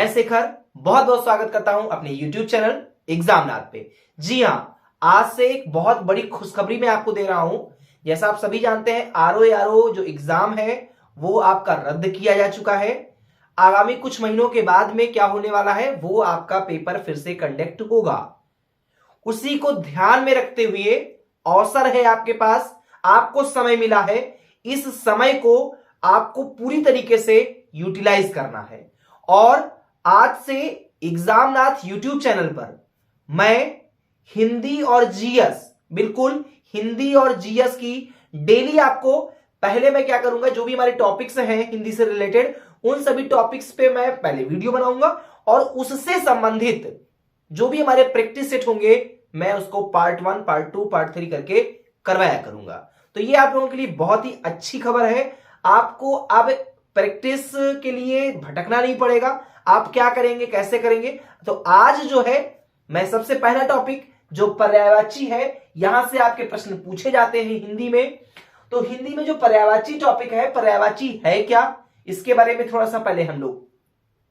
मैं शेखर बहुत बहुत स्वागत करता हूं अपने YouTube चैनल एग्जामनाथ पे। जी हां, आज से एक बहुत बड़ी खुशखबरी मैं आपको दे रहा हूं। जैसा आप सभी जानते हैं, आरओ जो एग्जाम है वो आपका रद्द किया जा चुका है। आगामी कुछ महीनों के बाद में क्या होने वाला है, वो आपका पेपर फिर से कंडक्ट होगा। उसी को ध्यान में रखते हुए अवसर है आपके पास, आपको समय मिला है। इस समय को आपको पूरी तरीके से यूटिलाइज करना है। और आज से एग्जामनाथ यूट्यूब चैनल पर मैं हिंदी और जीएस, बिल्कुल हिंदी और जीएस की डेली आपको, पहले मैं क्या करूंगा, जो भी हमारे टॉपिक्स हैं हिंदी से रिलेटेड, उन सभी टॉपिक्स पे मैं पहले वीडियो बनाऊंगा और उससे संबंधित जो भी हमारे प्रैक्टिस सेट होंगे मैं उसको पार्ट 1, पार्ट 2, पार्ट 3 करके करवाया करूंगा। तो ये आप लोगों के लिए बहुत ही अच्छी खबर है। आपको अब प्रैक्टिस के लिए भटकना नहीं पड़ेगा। आप क्या करेंगे, कैसे करेंगे, तो आज जो है मैं सबसे पहला टॉपिक जो पर्यायवाची है, यहां से आपके प्रश्न पूछे जाते हैं हिंदी में। तो हिंदी में जो पर्यायवाची टॉपिक है, पर्यायवाची है क्या, इसके बारे में थोड़ा सा पहले हम लोग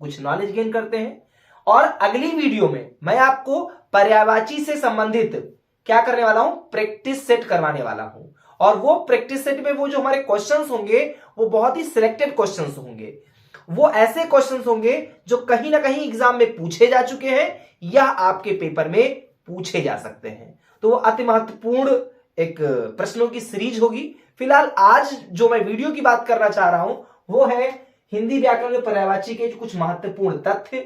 कुछ नॉलेज गेन करते हैं। और अगली वीडियो में मैं आपको पर्यायवाची से संबंधित क्या करने वाला हूं, प्रैक्टिस सेट करवाने वाला हूं। और वो प्रैक्टिस सेट में वो जो हमारे क्वेश्चंस होंगे वो बहुत ही सिलेक्टेड क्वेश्चंस होंगे। वो ऐसे क्वेश्चंस होंगे जो कहीं ना कहीं एग्जाम में पूछे जा चुके हैं या आपके पेपर में पूछे जा सकते हैं। तो वो अति महत्वपूर्ण एक प्रश्नों की सीरीज होगी। फिलहाल आज जो मैं वीडियो की बात करना चाह रहा हूं वो है हिंदी व्याकरण में पर्यायवाची के कुछ महत्वपूर्ण तथ्य।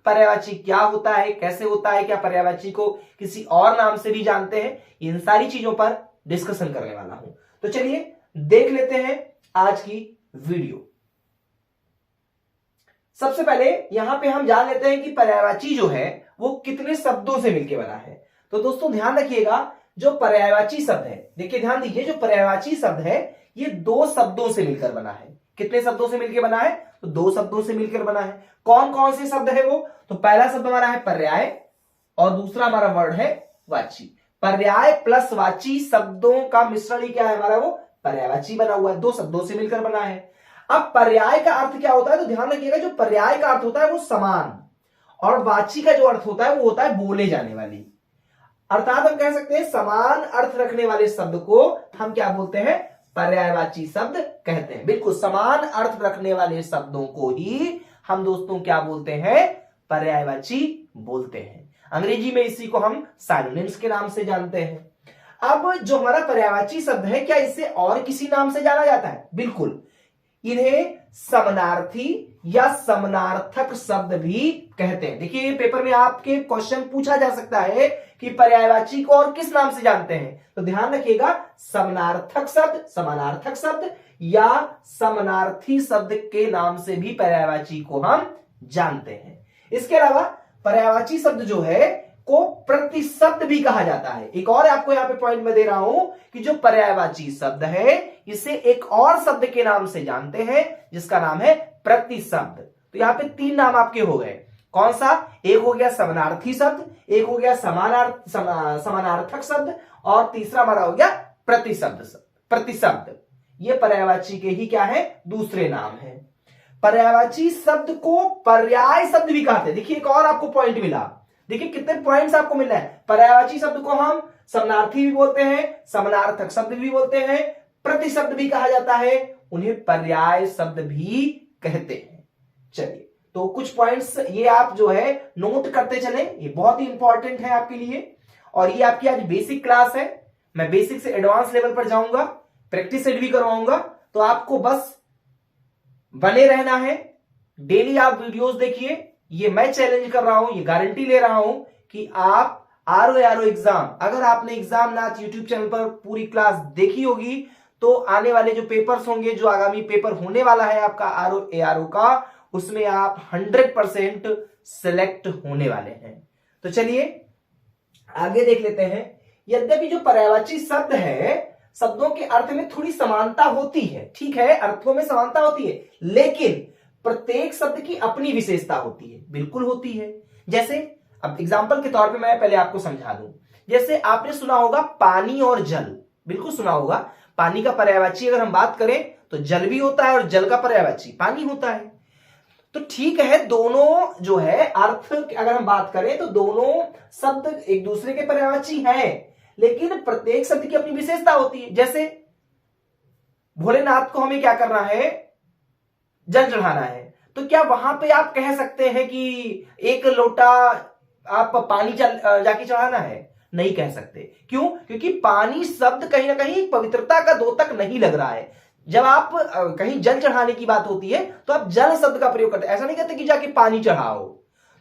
पर्यायवाची क्या होता है, कैसे होता है, क्या पर्यायवाची को किसी और नाम से भी जानते हैं, इन सारी चीजों पर डिस्कशन करने वाला हूं। तो चलिए देख लेते हैं आज की वीडियो। सबसे पहले यहां पे हम जान लेते हैं कि पर्यायवाची जो है वो कितने शब्दों से मिलकर बना है। तो दोस्तों ध्यान रखिएगा, जो पर्यायवाची शब्द है, देखिए ध्यान दीजिए, जो पर्यायवाची शब्द है ये दो शब्दों से मिलकर बना है। कितने शब्दों से मिलकर बना है, तो दो शब्दों से मिलकर बना है। कौन कौन से शब्द है वो, तो पहला शब्द हमारा है पर्याय और दूसरा हमारा वर्ड है वाची। पर्याय प्लस वाची शब्दों का मिश्रण ही क्या है हमारा, वो पर्यायवाची बना हुआ है, दो शब्दों से मिलकर बना है। अब पर्याय का अर्थ क्या होता है, तो ध्यान रखिएगा, जो पर्याय का अर्थ होता है वो समान, और वाची का जो अर्थ होता है वो होता है बोले जाने वाली। अर्थात हम कह सकते हैं समान अर्थ रखने वाले शब्द को हम क्या बोलते हैं, पर्यायवाची शब्द कहते हैं। बिल्कुल समान अर्थ रखने वाले शब्दों को ही हम दोस्तों क्या बोलते हैं, पर्यायवाची बोलते हैं। अंग्रेजी में इसी को हम साइनोनिम्स के नाम से जानते हैं। अब जो हमारा पर्यायवाची शब्द है, क्या इसे और किसी नाम से जाना जाता है, बिल्कुल इन्हें समानार्थी या समानार्थक शब्द भी कहते हैं। देखिए पेपर में आपके क्वेश्चन पूछा जा सकता है कि पर्यायवाची को और किस नाम से जानते हैं, तो ध्यान रखिएगा समानार्थक शब्द, समानार्थक शब्द या समानार्थी शब्द के नाम से भी पर्यायवाची को हम जानते हैं। इसके अलावा पर्यायवाची शब्द जो है को प्रतिशब्द भी कहा जाता है। एक और आपको यहां पे पॉइंट में दे रहा हूं कि जो पर्यायवाची शब्द है इसे एक और शब्द के नाम से जानते हैं जिसका नाम है प्रतिशब्द। तो यहां पे तीन नाम आपके हो गए, कौन सा, एक हो गया समानार्थी शब्द, एक हो गया समानार्थक शब्द और तीसरा हमारा हो गया प्रतिशब्द। ये पर्यायवाची के ही क्या है, दूसरे नाम है। पर्यायवाची शब्द को पर्याय शब्द भी कहते हैं। देखिए एक और आपको पॉइंट मिला, देखिए कितने पॉइंट्स आपको मिल रहे हैं। पर्यायवाची शब्द को हम समानार्थी भी बोलते हैं, समानार्थक शब्द भी बोलते हैं, प्रतिशब्द भी कहा जाता है, उन्हें पर्याय शब्द भी कहते हैं। चलिए तो कुछ पॉइंट्स ये आप जो है नोट करते चले, ये बहुत ही इंपॉर्टेंट है आपके लिए। और ये आपकी आज बेसिक क्लास है, मैं बेसिक से एडवांस लेवल पर जाऊंगा, प्रैक्टिस सेट भी करवाऊंगा। तो आपको बस बने रहना है, डेली आप वीडियोस देखिए। ये मैं चैलेंज कर रहा हूं, ये गारंटी ले रहा हूं कि आप आरओ एग्जाम, अगर आपने एग्जामनाथ यूट्यूब चैनल पर पूरी क्लास देखी होगी तो आने वाले जो पेपर्स होंगे, जो आगामी पेपर होने वाला है आपका आरओ का, उसमें आप 100% सिलेक्ट होने वाले हैं। तो चलिए आगे देख लेते हैं। यद्यपि जो पर्यायवाची शब्द है, शब्दों के अर्थ में थोड़ी समानता होती है, ठीक है, अर्थों में समानता होती है, लेकिन प्रत्येक शब्द की अपनी विशेषता होती है, बिल्कुल होती है। जैसे अब एग्जांपल के तौर पे मैं पहले आपको समझा दूं, जैसे आपने सुना होगा पानी और जल, बिल्कुल सुना होगा। पानी का पर्यायवाची अगर हम बात करें तो जल भी होता है और जल का पर्यायवाची पानी होता है। तो ठीक है, दोनों जो है अर्थ अगर हम बात करें तो दोनों शब्द एक दूसरे के पर्यायवाची हैं, लेकिन प्रत्येक शब्द की अपनी विशेषता होती है। जैसे भोलेनाथ को हमें क्या करना है, जल चढ़ाना है, तो क्या वहां पे आप कह सकते हैं कि एक लोटा आप पानी जाके चढ़ाना है? नहीं कह सकते। क्यों? क्योंकि पानी शब्द कहीं ना कहीं पवित्रता का द्योतक नहीं लग रहा है। जब आप कहीं जल चढ़ाने की बात होती है तो आप जल शब्द का प्रयोग करते हैं, ऐसा नहीं कहते कि जाके पानी चढ़ाओ।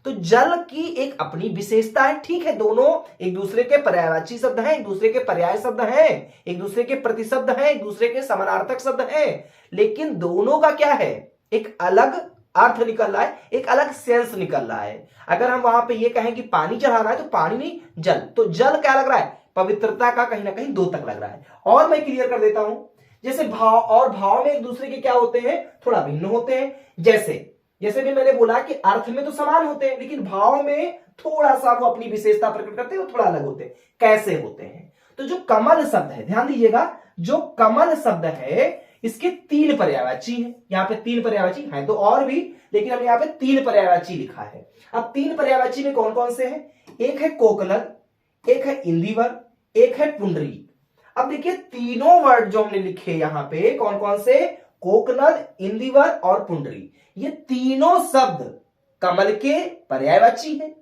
तो जल की एक अपनी विशेषता है। ठीक है, दोनों एक दूसरे के पर्यायवाची शब्द हैं, एक दूसरे के पर्याय शब्द हैं, एक दूसरे के प्रतिशब्द हैं, एक दूसरे के समानार्थक शब्द हैं, लेकिन दोनों का क्या है, एक अलग अर्थ निकल रहा है, एक अलग सेंस निकल रहा है। अगर हम वहां पे ये कहें कि पानी चढ़ाना है तो पानी नहीं जल, तो जल क्या लग रहा है, पवित्रता का कहीं ना कहीं द्योतक लग रहा है। और मैं क्लियर कर देता हूं, जैसे भाव और भाव में एक दूसरे के क्या होते हैं, थोड़ा भिन्न होते हैं। जैसे भी मैंने बोला कि अर्थ में तो समान होते हैं, लेकिन भाव में थोड़ा सा वो अपनी विशेषता प्रकट करते हैं, वो थोड़ा अलग होते हैं। कैसे होते हैं? तो जो कमल शब्द है, ध्यान दीजिएगा, जो कमल शब्द है इसके 3 पर्यायवाची हैं। यहाँ पे 3 पर्यायवाची हैं तो और भी, लेकिन हमने यहाँ पे 3 पर्यायवाची लिखा है। अब 3 पर्यायवाची में कौन कौन से हैं? एक है कोकनद, एक है इंदिवर, एक है पुंडरी। अब देखिए तीनों वर्ड जो हमने लिखे यहां पे कौन कौन से, कोकनद, इंदिवर और पुंडरी, ये तीनों शब्द कमल के पर्यायवाची हैं।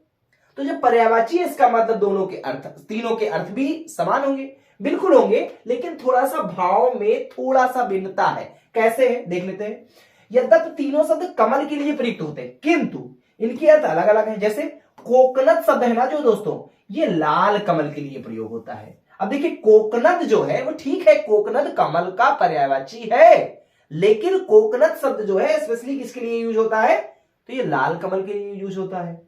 तो जब पर्यायवाची है इसका मतलब दोनों के अर्थ, तीनों के अर्थ भी समान होंगे, बिल्कुल होंगे, लेकिन थोड़ा सा भाव में थोड़ा सा भिन्नता है। कैसे है देख लेते हैं। यद्यपि तीनों शब्द कमल के लिए प्रयुक्त होते हैं, किंतु इनके अर्थ अलग अलग हैं। जैसे कोकनद शब्द है ना जो दोस्तों, ये लाल कमल के लिए प्रयोग होता है। अब देखिए कोकनद जो है वो ठीक है, कोकनद कमल का पर्यायवाची है, लेकिन कोकनद शब्द जो है स्पेशली किसके लिए यूज होता है, तो ये लाल कमल के लिए यूज होता है।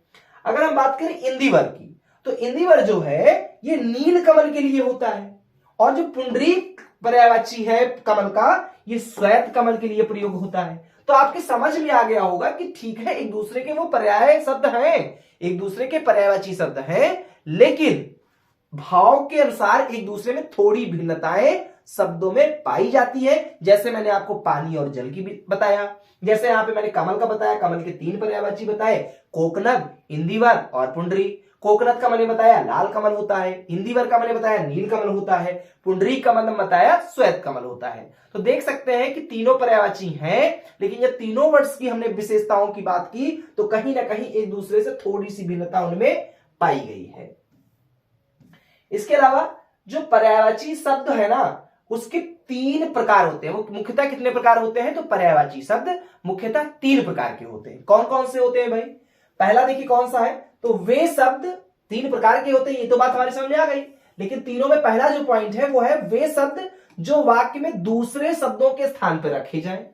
अगर हम बात करें इंदिवर की, तो इंदिवर जो है ये नील कमल के लिए होता है, और जो पुंडरीक पर्यायवाची है कमल का, ये श्वेत कमल के लिए प्रयोग होता है। तो आपके समझ में आ गया होगा कि ठीक है, एक दूसरे के वो पर्याय शब्द हैं, एक दूसरे के पर्यायवाची शब्द हैं, लेकिन भाव के अनुसार एक दूसरे में थोड़ी भिन्नताएं शब्दों में पाई जाती है। जैसे मैंने आपको पानी और जल की भी बताया, जैसे यहां पे मैंने कमल का बताया, कमल के 3 पर्यायवाची बताए, कोकनद, इंदिवर और पुंडरी। कोकनद का मैंने बताया लाल कमल होता है, इंदिवर का मैंने बताया नील कमल होता है, पुंडरी का मैंने बताया श्वेत कमल होता है। तो देख सकते हैं कि तीनों पर्यायवाची हैं, लेकिन जब तीनों वर्ड्स की हमने विशेषताओं की बात की तो कहीं ना कहीं एक दूसरे से थोड़ी सी भिन्नता उनमें पाई गई है। इसके अलावा जो पर्यायवाची शब्द है ना, उसके 3 प्रकार होते हैं। वो मुख्यतः कितने प्रकार होते हैं, तो पर्यायवाची शब्द मुख्यतः 3 प्रकार के होते हैं। कौन कौन से होते हैं भाई? पहला देखिए कौन सा है, तो वे शब्द 3 प्रकार के होते हैं, ये तो बात हमारे समझ में आ गई। लेकिन तीनों में पहला जो पॉइंट है वो है वे शब्द जो वाक्य में दूसरे शब्दों के स्थान पर रखे जाएं।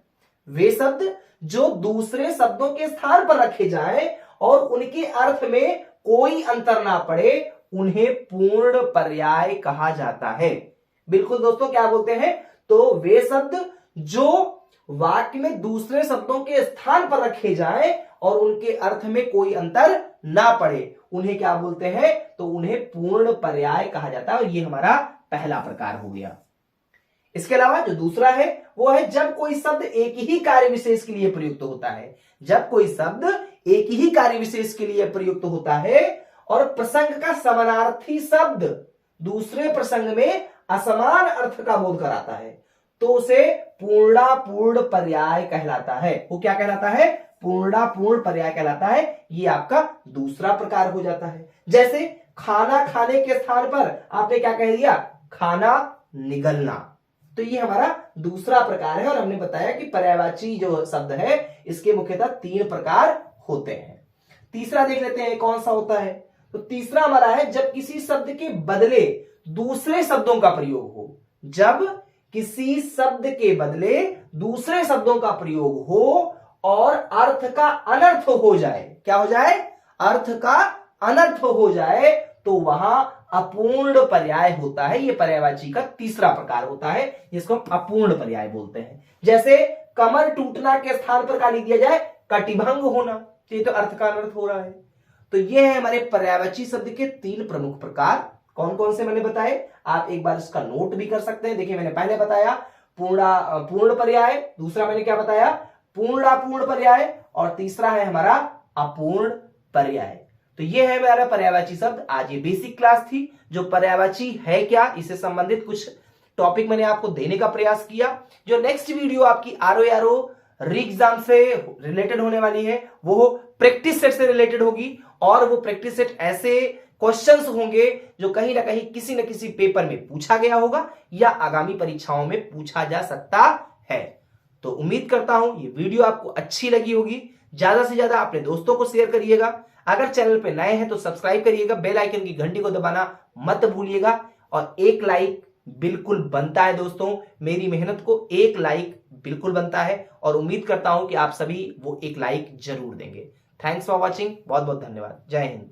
वे शब्द जो दूसरे शब्दों के स्थान पर रखे जाएं और उनके अर्थ में कोई अंतर ना पड़े, उन्हें पूर्ण पर्याय कहा जाता है। बिल्कुल दोस्तों, क्या बोलते हैं, तो वे शब्द जो वाक्य में दूसरे शब्दों के स्थान पर रखे जाएं और उनके अर्थ में कोई अंतर ना पड़े, उन्हें क्या बोलते हैं, तो उन्हें पूर्ण पर्याय कहा जाता है। और ये हमारा पहला प्रकार हो गया। इसके अलावा जो दूसरा है वो है जब कोई शब्द एक ही कार्य विशेष के लिए प्रयुक्त होता है। जब कोई शब्द एक ही कार्य विशेष के लिए प्रयुक्त होता है और प्रसंग का समानार्थी शब्द दूसरे प्रसंग में असमान अर्थ का बोध कराता है, तो उसे पूर्णापूर्ण पर्याय कहलाता है। वो क्या कहलाता है, पूर्णापूर्ण पर्याय कहलाता है। ये आपका दूसरा प्रकार हो जाता है। जैसे खाना खाने के स्थान पर आपने क्या कह दिया, खाना निगलना, तो ये हमारा दूसरा प्रकार है। और हमने बताया कि पर्यायवाची जो शब्द है इसके मुख्यतः 3 प्रकार होते हैं। तीसरा देख लेते हैं कौन सा होता है, तो तीसरा हमारा है जब किसी शब्द के बदले दूसरे शब्दों का प्रयोग हो। जब किसी शब्द के बदले दूसरे शब्दों का प्रयोग हो और अर्थ का अनर्थ हो जाए। क्या हो जाए, अर्थ का अनर्थ हो जाए, तो वहां अपूर्ण पर्याय होता है। यह पर्यायवाची का तीसरा प्रकार होता है, जिसको हम अपूर्ण पर्याय बोलते हैं। जैसे कमर टूटना के स्थान पर क्या लिख दिया जाए, कटिभंग होना, तो ये तो अर्थ का अनर्थ हो रहा है। तो ये है हमारे पर्यायवाची शब्द के 3 प्रमुख प्रकार। कौन कौन से मैंने बताए, आप एक बार इसका नोट भी कर सकते हैं। देखिए मैंने पहले बताया पूर्ण पर्याय, दूसरा मैंने क्या बताया, पूर्णापूर्ण पर्याय, और तीसरा है हमारा अपूर्ण पर्याय। तो ये है हमारा पर्यायवाची शब्द। आज ये बेसिक क्लास थी। जो पर्यायवाची है क्या, इससे संबंधित कुछ टॉपिक मैंने आपको देने का प्रयास किया। जो नेक्स्ट वीडियो आपकी आरओ री एग्जाम से रिलेटेड होने वाली है वो प्रैक्टिस सेट से रिलेटेड होगी, और वो प्रैक्टिस सेट ऐसे क्वेश्चंस होंगे जो कहीं ना कहीं किसी न किसी पेपर में पूछा गया होगा या आगामी परीक्षाओं में पूछा जा सकता है। तो उम्मीद करता हूं ये वीडियो आपको अच्छी लगी होगी। ज्यादा से ज्यादा अपने दोस्तों को शेयर करिएगा। अगर चैनल पे नए हैं तो सब्सक्राइब करिएगा, बेल आइकन की घंटी को दबाना मत भूलिएगा, और एक लाइक बिल्कुल बनता है दोस्तों। मेरी मेहनत को एक लाइक बिल्कुल बनता है, और उम्मीद करता हूं कि आप सभी वो एक लाइक जरूर देंगे। Thanks for watching. बहुत बहुत धन्यवाद। जय हिंद।